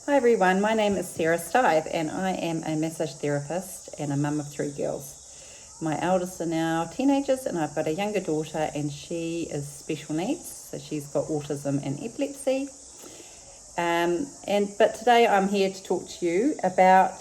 Hi everyone, my name is Sarah Stive and I am a massage therapist and a mum of 3 girls. My eldest are now teenagers and I've got a younger daughter and she is special needs, so she's got autism and epilepsy. But today I'm here to talk to you about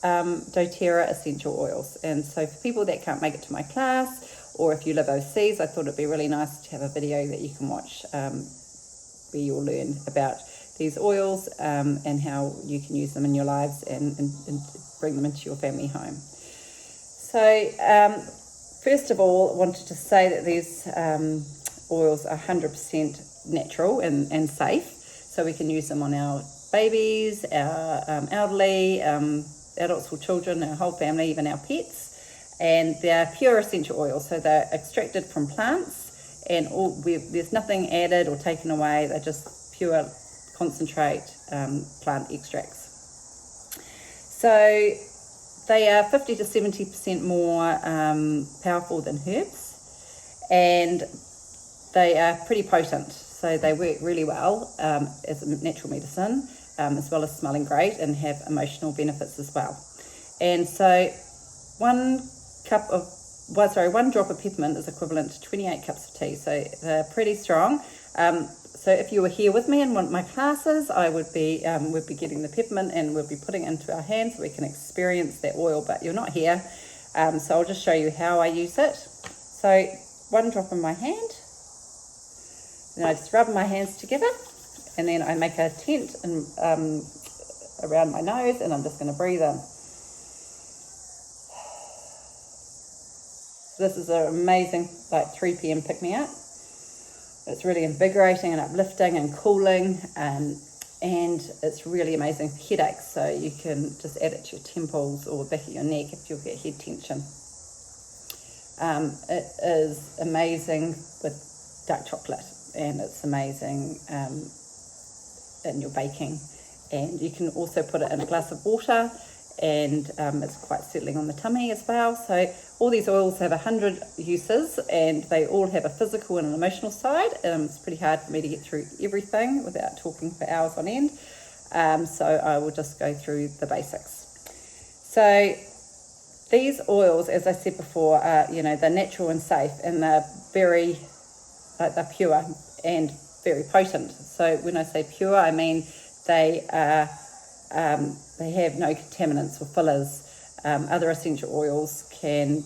doTERRA essential oils. And so for people that can't make it to my class, or if you live overseas, I thought it'd be really nice to have a video that you can watch where you'll learn about these oils and how you can use them in your lives and bring them into your family home. So first of all, I wanted to say that these oils are 100% natural and safe, so we can use them on our babies, our elderly, adults or children, our whole family, even our pets. And they're pure essential oils, so they're extracted from plants and there's nothing added or taken away. They're just pure concentrate plant extracts. So they are 50 to 70% more powerful than herbs, and they are pretty potent. So they work really well as a natural medicine, as well as smelling great and have emotional benefits as well. And so one drop of peppermint is equivalent to 28 cups of tea. So they're pretty strong. So if you were here with me in one of my classes, I would be getting the peppermint and we'll be putting it into our hands so we can experience that oil, but you're not here. So I'll just show you how I use it. So one drop in my hand, then I just rub my hands together, and then I make a tent around my nose, and I'm just going to breathe in. This is an amazing 3 p.m. pick-me-up. It's really invigorating and uplifting and cooling, and it's really amazing for headaches. So you can just add it to your temples or back of your neck if you get head tension. It is amazing with dark chocolate, and it's amazing in your baking. And you can also put it in a glass of water, and it's quite settling on the tummy as well. So all these oils have 100 uses, and they all have a physical and an emotional side. It's pretty hard for me to get through everything without talking for hours on end. So I will just go through the basics. So these oils, as I said before, are, they're natural and safe, and they're they're pure and very potent. So when I say pure, I mean they have no contaminants or fillers. Other essential oils can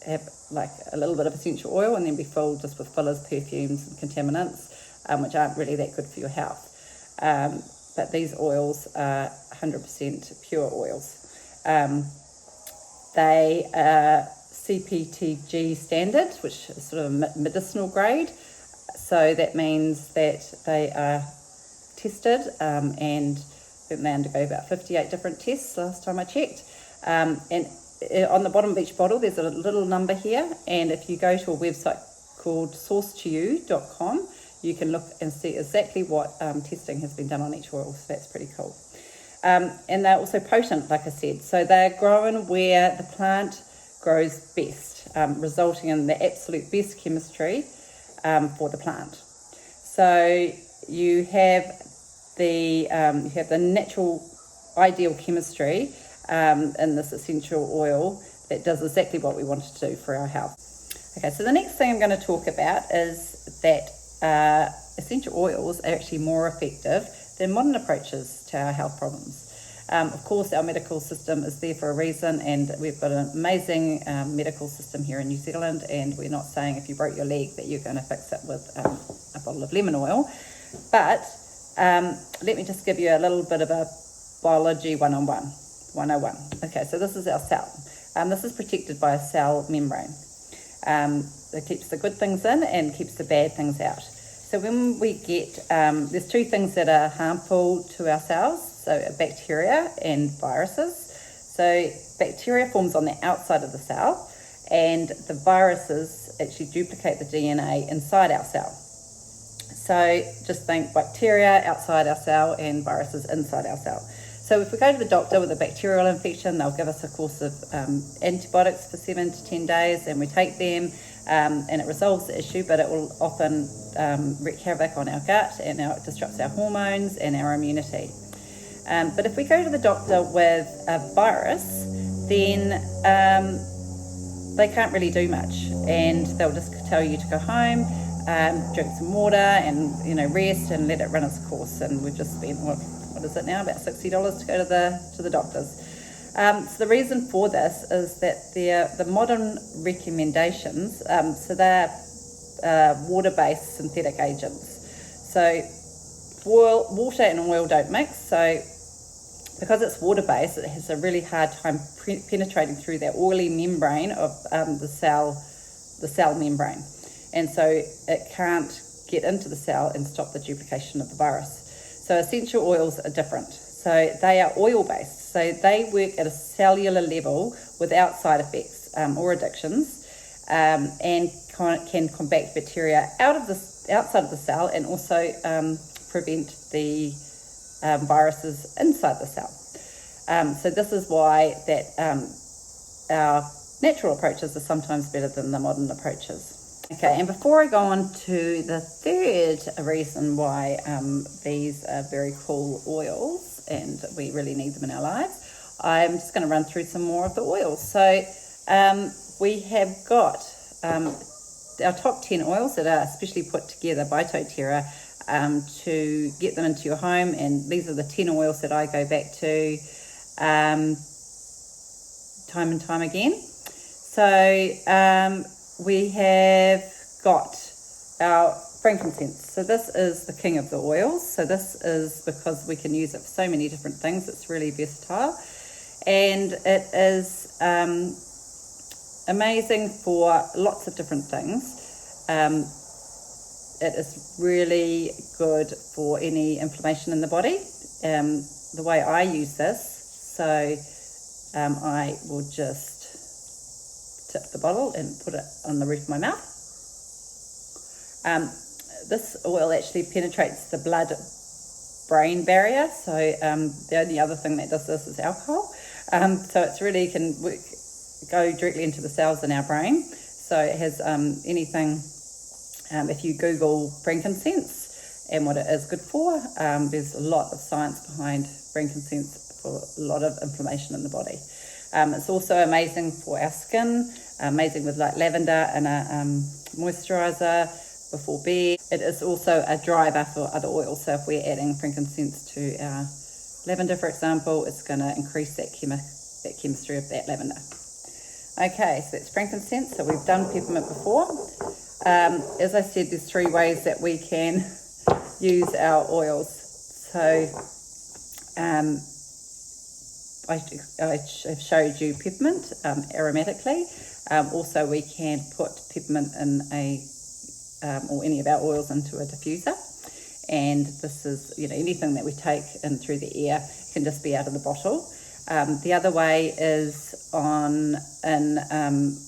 have like a little bit of essential oil and then be filled just with fillers, perfumes and contaminants, which aren't really that good for your health. But these oils are 100% pure oils. They are CPTG standard, which is sort of a medicinal grade. So that means that they are tested and they undergo about 58 different tests last time I checked. And on the bottom of each bottle, there's a little number here. And if you go to a website called sourcetoyou.com, you can look and see exactly what testing has been done on each oil. So that's pretty cool. And they're also potent, like I said. So they're grown where the plant grows best, resulting in the absolute best chemistry for the plant. So you have the natural ideal chemistry in this essential oil that does exactly what we want it to do for our health. Okay, so the next thing I'm going to talk about is that essential oils are actually more effective than modern approaches to our health problems. Of course, our medical system is there for a reason, and we've got an amazing medical system here in New Zealand, and we're not saying if you broke your leg that you're going to fix it with a bottle of lemon oil. But let me just give you a little bit of a biology 101. Okay, so this is our cell. This is protected by a cell membrane. It keeps the good things in and keeps the bad things out. So when we get, there's 2 things that are harmful to our cells, so bacteria and viruses. So bacteria forms on the outside of the cell, and the viruses actually duplicate the DNA inside our cell. So just think bacteria outside our cell and viruses inside our cell. So if we go to the doctor with a bacterial infection, they'll give us a course of antibiotics for 7 to 10 days, and we take them, and it resolves the issue, but it will often wreak havoc on our gut, and it disrupts our hormones and our immunity. But if we go to the doctor with a virus, then they can't really do much, and they'll just tell you to go home, drink some water, and rest and let it run its course. And we've just spent what is it now, about $60 to go to the doctors. So the reason for this is that the modern recommendations, so they're water-based synthetic agents. So water and oil don't mix. So because it's water-based, it has a really hard time penetrating through that oily membrane of the cell membrane, and so it can't get into the cell and stop the duplication of the virus. So essential oils are different. So they are oil-based. So they work at a cellular level without side effects or addictions, and can combat bacteria outside of the cell, and also prevent the viruses inside the cell. So this is why that our natural approaches are sometimes better than the modern approaches. Okay, and before I go on to the third reason why these are very cool oils and we really need them in our lives, I'm just going to run through some more of the oils. So we have got our top 10 oils that are specially put together by doTERRA to get them into your home, and these are the 10 oils that I go back to time and time again. So we have got our frankincense. So this is the king of the oils. So this is because we can use it for so many different things. It's really versatile, and it is amazing for lots of different things. It is really good for any inflammation in the body. The way I use this, so I will just tip the bottle and put it on the roof of my mouth. This oil actually penetrates the blood-brain barrier, so the only other thing that does this is alcohol. So it's really can go directly into the cells in our brain. So it has anything, if you Google frankincense and what it is good for, there's a lot of science behind frankincense for a lot of inflammation in the body. It's also amazing for our skin, amazing with like lavender and a moisturizer before bed. It is also a driver for other oils. So if we're adding frankincense to our lavender, for example, it's going to increase that chemistry of that lavender. Okay, so that's frankincense. So we've done peppermint before. As I said, there's 3 ways that we can use our oils. So I've showed you peppermint aromatically. Also, we can put peppermint in or any of our oils into a diffuser. And this is, anything that we take in through the air can just be out of the bottle. The other way is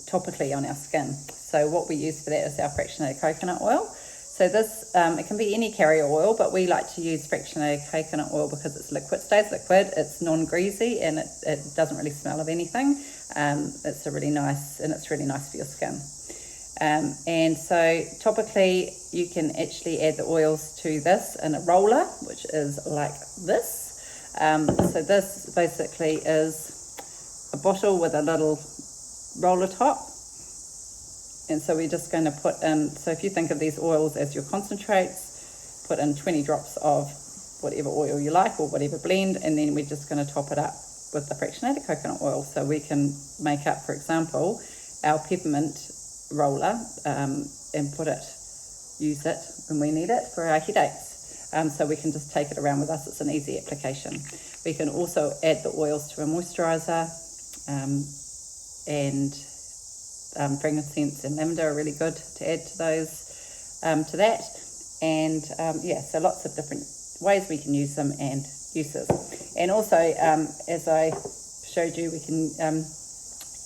topically on our skin. So what we use for that is our fractionated coconut oil. So this, it can be any carrier oil, but we like to use fractionated coconut oil because it's liquid, stays liquid, it's non-greasy, and it doesn't really smell of anything. It's really nice for your skin. And so topically, you can actually add the oils to this in a roller, which is like this. So this basically is a bottle with a little roller top. And so we're just going to put in, so if you think of these oils as your concentrates, put in 20 drops of whatever oil you like or whatever blend, and then we're just going to top it up with the fractionated coconut oil. So we can make up, for example, our peppermint roller and use it when we need it for our headaches. So we can just take it around with us. It's an easy application. We can also add the oils to a moisturizer, and frankincense and lavender are really good to add to those, to that. And so lots of different ways we can use them and uses. And also, as I showed you, we can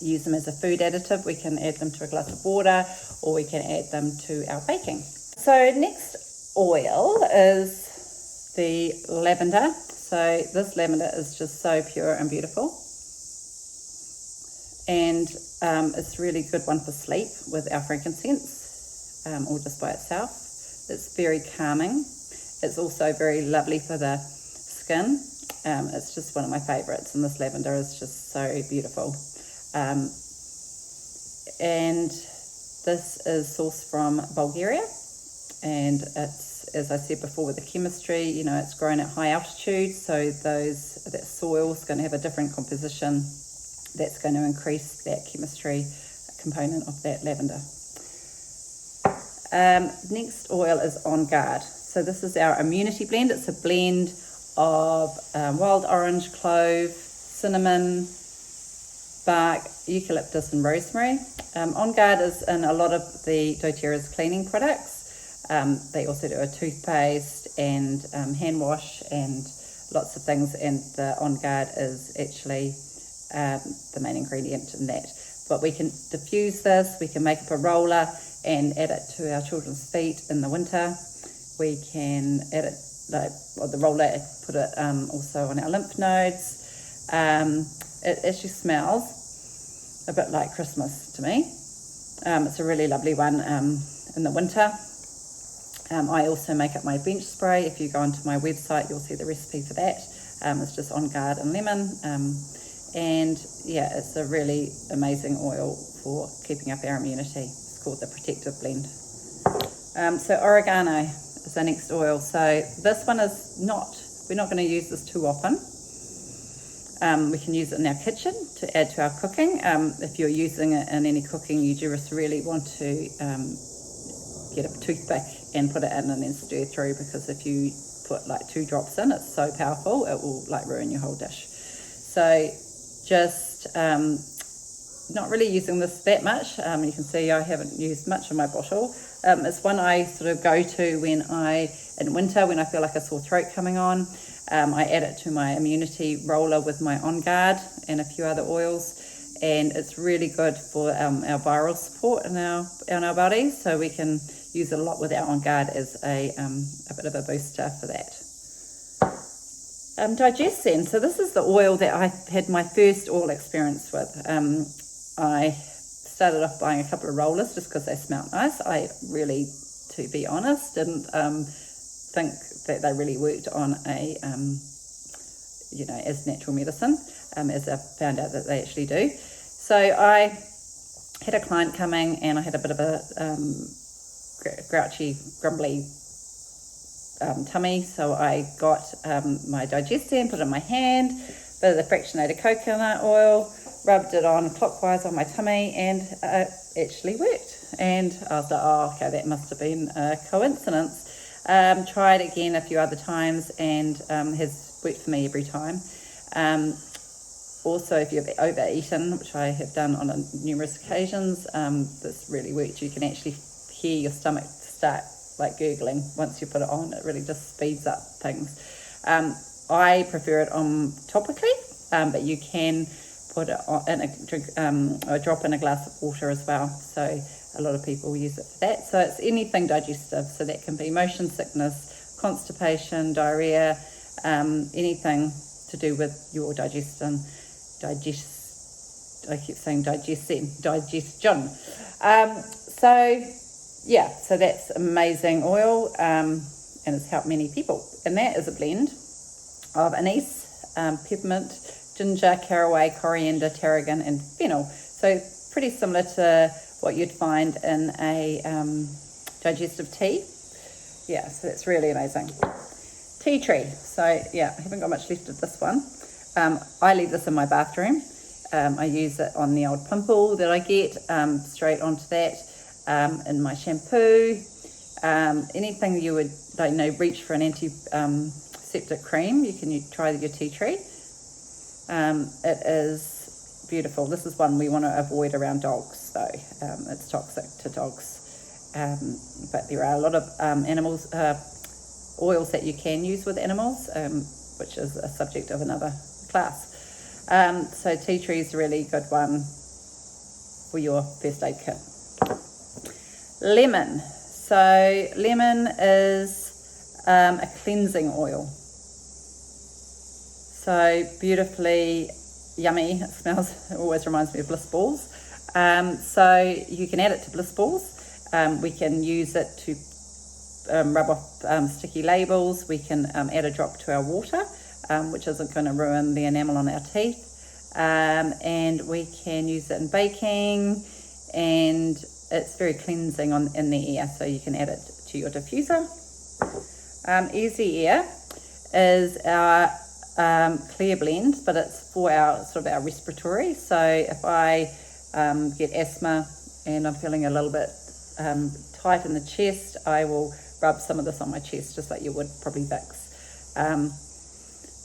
use them as a food additive. We can add them to a glass of water, or we can add them to our baking. So next oil is the lavender. So this lavender is just so pure and beautiful. And it's a really good one for sleep with our frankincense, or just by itself. It's very calming. It's also very lovely for the skin. It's just one of my favourites, and this lavender is just so beautiful. And this is sourced from Bulgaria, and it's, as I said before, with the chemistry, you know, it's grown at high altitude, so that soil's going to have a different composition that's going to increase that chemistry component of that lavender. Next oil is On Guard. So this is our immunity blend. It's a blend of wild orange, clove, cinnamon, bark, eucalyptus and rosemary. On Guard is in a lot of the doTERRA's cleaning products. They also do a toothpaste and hand wash and lots of things, and the On Guard is actually the main ingredient in that. But we can diffuse this, we can make up a roller and add it to our children's feet in the winter. We can add it, the roller, put it also on our lymph nodes. It actually smells a bit like Christmas to me. It's a really lovely one in the winter. I also make up my bench spray. If you go onto my website, you'll see the recipe for that. It's just On Guard and lemon. And yeah, it's a really amazing oil for keeping up our immunity. It's called the Protective Blend. So oregano is the next oil. So this one is we're not going to use this too often. We can use it in our kitchen to add to our cooking. If you're using it in any cooking, you just really want to get a toothpick and put it in and then stir through, because if you put like 2 drops in, it's so powerful, it will like ruin your whole dish. So just not really using this that much. You can see I haven't used much of my bottle. It's one I sort of go to in winter when I feel like a sore throat coming on. I add it to my immunity roller with my On Guard and a few other oils, and it's really good for our viral support in our bodies, so we can use it a lot with our On Guard as a bit of a booster for that. Digestin. So this is the oil that I had my first oil experience with. I started off buying a couple of rollers just because they smelled nice. I really, to be honest, didn't think that they really worked on as natural medicine, as I found out that they actually do. So I had a client coming, and I had a bit of a grouchy, grumbly tummy, so I got my Digestin, put it in my hand, bit of the fractionated coconut oil, rubbed it on clockwise on my tummy, and it actually worked. And I was like, oh, okay, that must have been a coincidence. Tried again a few other times, and has worked for me every time. Also, if you've overeaten, which I have done on numerous occasions, this really worked. You can actually hear your stomach start like gurgling once you put it on. It really just speeds up things. I prefer it on topically, but you can put it on in a drink, or drop in a glass of water as well. So a lot of people use it for that. So it's anything digestive. So that can be motion sickness, constipation, diarrhea, anything to do with your digestion. So that's amazing oil, and it's helped many people. And that is a blend of anise, peppermint, ginger, caraway, coriander, tarragon, and fennel. So pretty similar to what you'd find in a digestive tea. Yeah, so that's really amazing. Tea tree. So yeah, I haven't got much left of this one. I leave this in my bathroom. I use it on the old pimple that I get, straight onto that, in my shampoo. Anything you would reach for an antiseptic cream, you can try your tea tree. It is beautiful. This is one we want to avoid around dogs, though. It's toxic to dogs. But there are a lot of animals, oils that you can use with animals, which is a subject of another class. So tea tree is a really good one for your first aid kit. Lemon. So lemon is a cleansing oil. So beautifully yummy. It smells, it always reminds me of Bliss balls. So you can add it to Bliss balls. We can use it to rub off sticky labels. We can add a drop to our water. which isn't going to ruin the enamel on our teeth. And we can use it in baking, and it's very cleansing in the ear, so you can add it to your diffuser. Easy Air is our clear blend, but it's for our respiratory. So if I get asthma and I'm feeling a little bit tight in the chest, I will rub some of this on my chest, just like you would probably Vicks.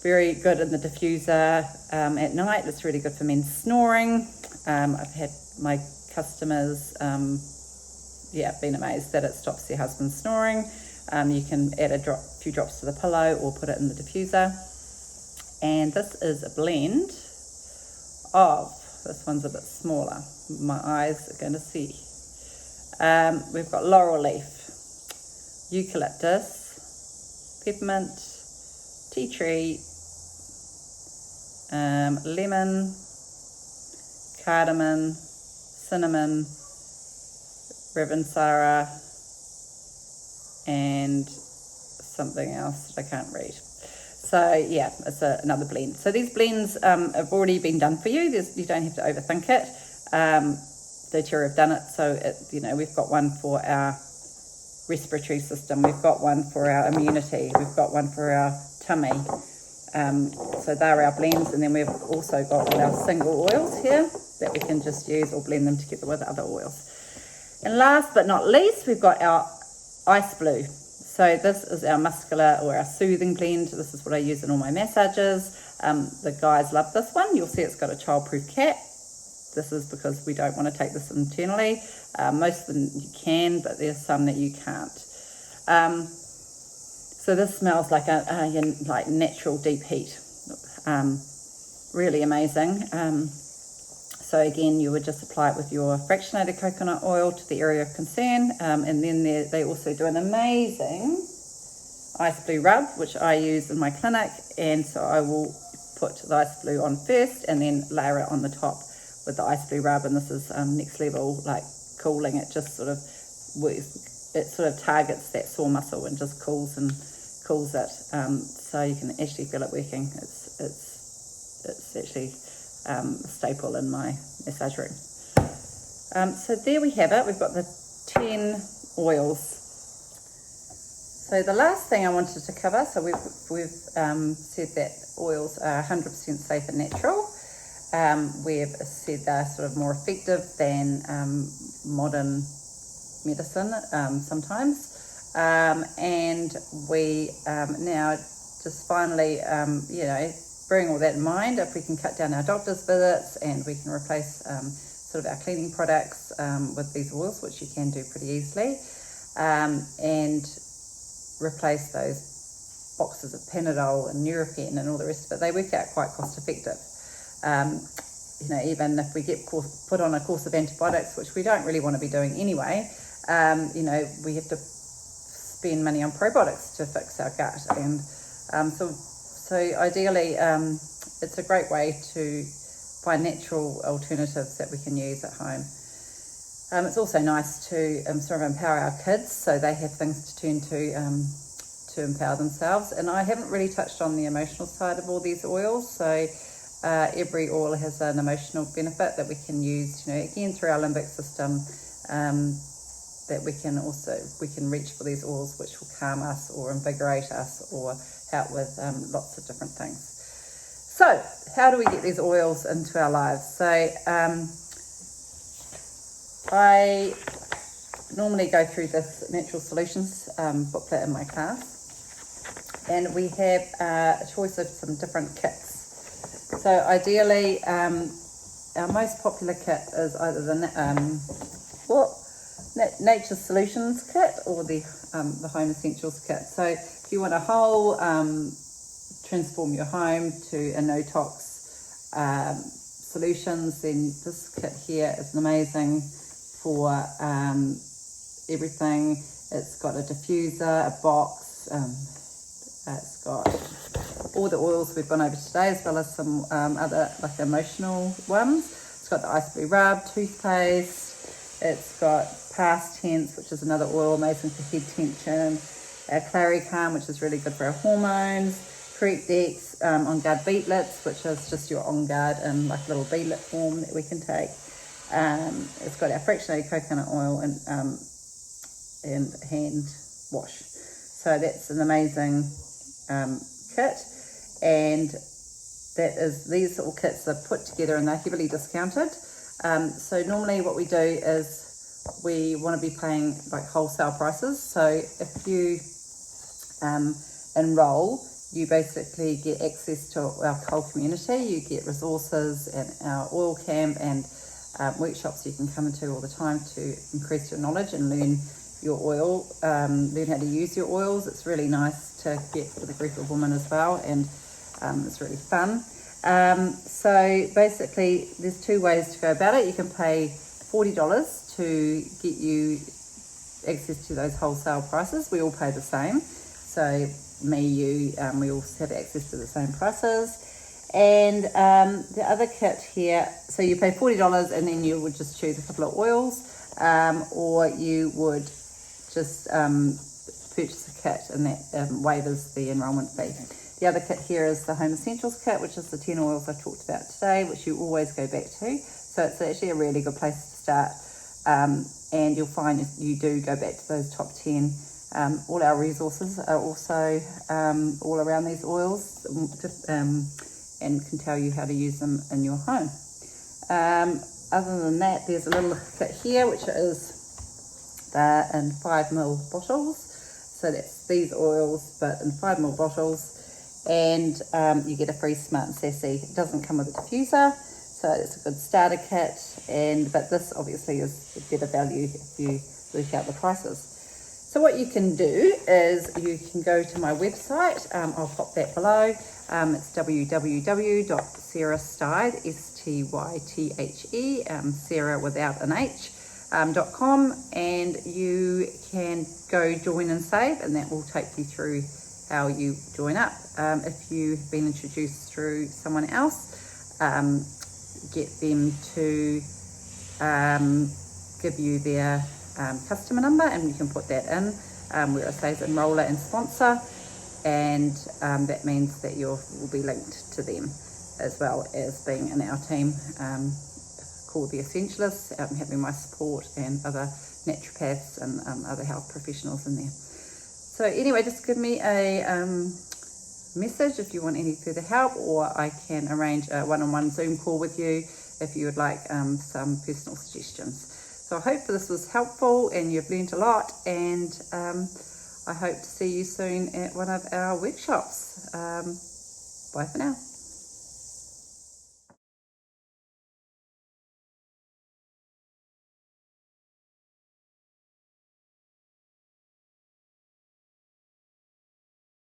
Very good in the diffuser at night. It's really good for men snoring. I've had my customers been amazed that it stops their husband snoring. You can add a few drops to the pillow or put it in the diffuser. And this is a blend of, this one's a bit smaller, my eyes are going to see. We've got laurel leaf, eucalyptus, peppermint, tea tree, lemon, cardamom, cinnamon, Ravensara, and something else that I can't read. So yeah, it's another blend. So these blends have already been done for you. You don't have to overthink it. Doterra have done it. So we've got one for our respiratory system. We've got one for our immunity. We've got one for our tummy. So they're our blends, and then we've also got all our single oils here that we can just use or blend them together with other oils. And last but not least, we've got our Ice Blue. So this is our muscular or our soothing blend. This is what I use in all my massages. The guys love this one. You'll see it's got a childproof cap. This is because we don't want to take this internally. Most of them you can, but there's some that you can't. So this smells like like natural deep heat. Really amazing. So again, you would just apply it with your fractionated coconut oil to the area of concern. And then they also do an amazing Ice Blue rub, which I use in my clinic. And so I will put the Ice Blue on first and then layer it on the top with the Ice Blue rub. And this is next level, like cooling. It just sort of targets that sore muscle and just cools it. So you can actually feel it working. It's actually a staple in my massage room. So there we have it. We've got the 10 oils. So the last thing I wanted to cover, so we've said that oils are 100% safe and natural. We've said they're sort of more effective than modern medicine sometimes. And we now just finally, bearing all that in mind, if we can cut down our doctor's visits and we can replace sort of our cleaning products with these oils, which you can do pretty easily, and replace those boxes of Panadol and Nurofen and all the rest of it, they work out quite cost effective. Even if we get put on a course of antibiotics, which we don't really want to be doing anyway, we have to spend money on probiotics to fix our gut. And so ideally, it's a great way to find natural alternatives that we can use at home. It's also nice to sort of empower our kids, so they have things to turn to empower themselves. And I haven't really touched on the emotional side of all these oils. So every oil has an emotional benefit that we can use, again through our limbic system. That we can reach for these oils, which will calm us or invigorate us or help with lots of different things. So how do we get these oils into our lives? So I normally go through this Natural Solutions booklet in my class, and we have a choice of some different kits. So ideally, our most popular kit is either the Nature Solutions kit or the Home Essentials kit. So if you want a whole transform your home to a no-tox solutions, then this kit here is amazing for everything. It's got a diffuser, a box, it's got all the oils we've gone over today, as well as some other like emotional ones. It's got the Ice Blue rub, toothpaste. It's got Past Tense, which is another oil amazing for head tension. Claricalm, which is really good for our hormones. Creek Decks, On Guard beetlets, which is just your On Guard in like little beetlet form that we can take. It's got our fractionated coconut oil and hand wash. So that's an amazing kit, and these little kits are put together and they're heavily discounted. So normally what we do is we want to be paying like wholesale prices. So if you enroll, you basically get access to our whole community. You get resources and our oil camp and workshops you can come into all the time to increase your knowledge and learn your oil, learn how to use your oils. It's really nice to get with a group of women as well, and it's really fun. So basically there's two ways to go about it. You can pay $40 to get you access to those wholesale prices. We all pay the same. So me, you, we all have access to the same prices. And the other kit here, so you pay $40 and then you would just choose a couple of oils, or you would just purchase a kit, and that waivers the enrolment fee. The other kit here is the Home Essentials kit, which is the 10 oils I talked about today, which you always go back to. So it's actually a really good place to start, and you'll find if you do go back to those top 10. All our resources are also all around these oils, and can tell you how to use them in your home. Other than that, there's a little kit here, which is in 5ml bottles. So that's these oils, but in 5ml bottles. And you get a free Smart & Sassy. It doesn't come with a diffuser, so it's a good starter kit. But this obviously is a better value if you work out the prices. So what you can do is you can go to my website. I'll pop that below. It's www.sarahstythe, S-T-Y-T-H-E, Sarah without an H, .com, and you can go join and save, and that will take you through how you join up. If you've been introduced through someone else, get them to give you their customer number, and you can put that in where it says enroller and sponsor, and that means that you will be linked to them as well as being in our team called the Essentialists, having my support and other naturopaths and other health professionals in there. So anyway, just give me a message if you want any further help, or I can arrange a one-on-one Zoom call with you if you would like some personal suggestions. So I hope this was helpful and you've learned a lot, and I hope to see you soon at one of our workshops. Bye for now.